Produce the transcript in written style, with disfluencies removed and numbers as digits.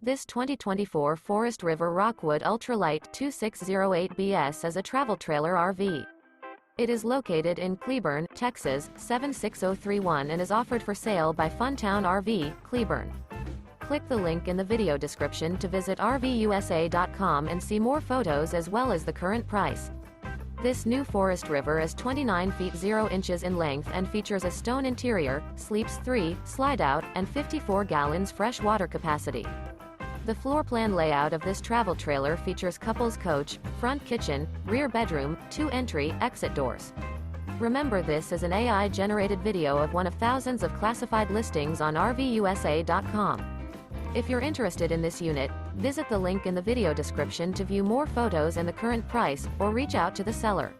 This 2024 Forest River Rockwood Ultralight 2608BS is a travel trailer RV. It is located in Cleburne, Texas, 76031 and is offered for sale by Funtown RV, Cleburne. Click the link in the video description to visit RVUSA.com and see more photos as well as the current price. This new Forest River is 29 feet 0 inches in length and features a stone interior, sleeps 3, Slideout, and 54 gallons fresh water capacity. The floor plan layout of this travel trailer features couples coach, front kitchen, rear bedroom, 2 entry/exit doors. Remember, this is an AI-generated video of one of thousands of classified listings on RVUSA.com. If you're interested in this unit, visit the link in the video description to view more photos and the current price, or reach out to the seller.